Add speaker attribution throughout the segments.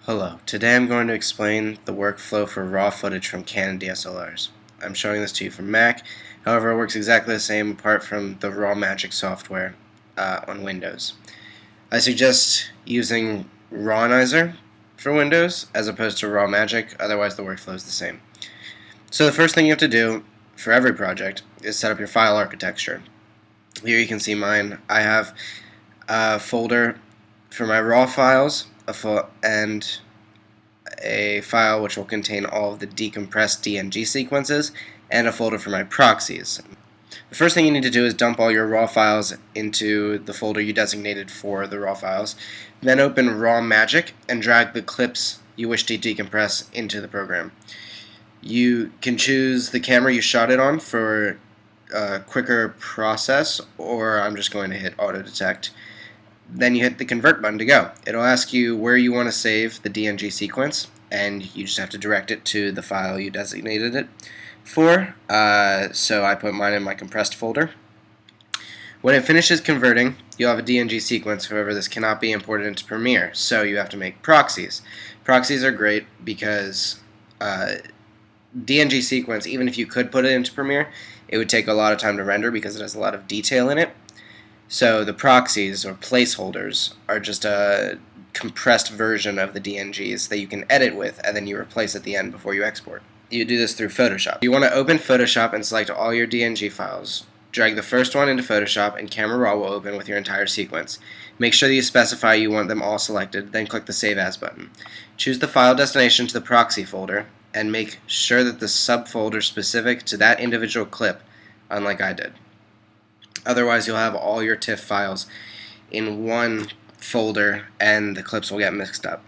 Speaker 1: Hello, today I'm going to explain the workflow for raw footage from Canon DSLRs. I'm showing this to you from Mac, however it works exactly the same apart from the raw magic software on Windows. I suggest using Rawnizer for Windows as opposed to raw magic, otherwise the workflow is the same. So the first thing you have to do for every project is set up your file architecture. Here you can see mine. I have a folder for my raw files, and a file which will contain all of the decompressed DNG sequences, and a folder for my proxies. The first thing you need to do is dump all your raw files into the folder you designated for the raw files. Then open Raw Magic and drag the clips you wish to decompress into the program. You can choose the camera you shot it on for a quicker process, or I'm just going to hit auto detect. Then you hit the convert button to go. It'll ask you where you want to save the DNG sequence, and you just have to direct it to the file you designated it for. So I put mine in my compressed folder. When it finishes converting, you'll have a DNG sequence. However, this cannot be imported into Premiere, so you have to make proxies. Proxies are great because DNG sequence, even if you could put it into Premiere, it would take a lot of time to render because it has a lot of detail in it. So the proxies, or placeholders, are just a compressed version of the DNGs that you can edit with, and then you replace at the end before you export. You do this through Photoshop. You want to open Photoshop and select all your DNG files. Drag the first one into Photoshop, and Camera Raw will open with your entire sequence. Make sure that you specify you want them all selected, then click the Save As button. Choose the file destination to the proxy folder, and make sure that the subfolder specific to that individual clip, unlike I did. Otherwise, you'll have all your TIFF files in one folder and the clips will get mixed up.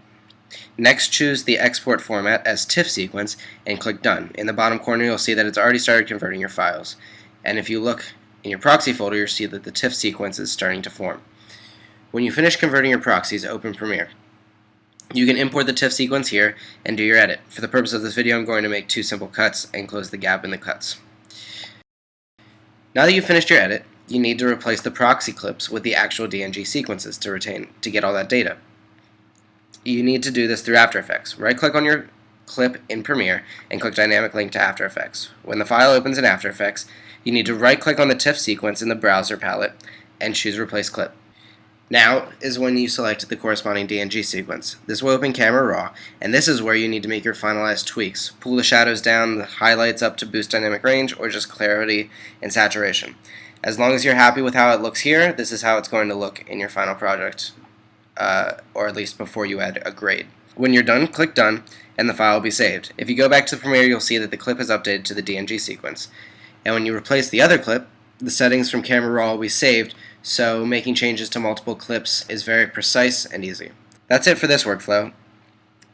Speaker 1: Next, choose the export format as TIFF sequence and click Done. In the bottom corner, you'll see that it's already started converting your files. And if you look in your proxy folder, you'll see that the TIFF sequence is starting to form. When you finish converting your proxies, open Premiere. You can import the TIFF sequence here and do your edit. For the purpose of this video, I'm going to make two simple cuts and close the gap in the cuts. Now that you've finished your edit, you need to replace the proxy clips with the actual DNG sequences to get all that data. You need to do this through After Effects. Right-click on your clip in Premiere and click Dynamic Link to After Effects. When the file opens in After Effects, you need to right-click on the TIFF sequence in the browser palette and choose Replace Clip. Now is when you select the corresponding DNG sequence. This will open Camera Raw, and this is where you need to make your finalized tweaks. Pull the shadows down, the highlights up to boost dynamic range, or just clarity and saturation. As long as you're happy with how it looks here, this is how it's going to look in your final project, or at least before you add a grade. When you're done, click Done, and the file will be saved. If you go back to Premiere, you'll see that the clip is updated to the DNG sequence. And when you replace the other clip, the settings from Camera Raw will be saved, so making changes to multiple clips is very precise and easy. That's it for this workflow.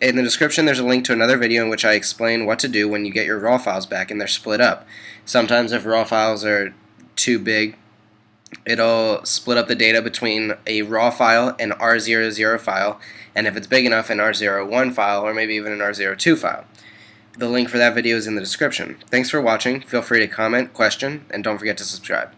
Speaker 1: In the description, there's a link to another video in which I explain what to do when you get your RAW files back and they're split up. Sometimes if RAW files are too big, it'll split up the data between a raw file and R00 file, and if it's big enough, an R01 file, or maybe even an R02 file. The link for that video is in the description. Thanks for watching. Feel free to comment, question, and don't forget to subscribe.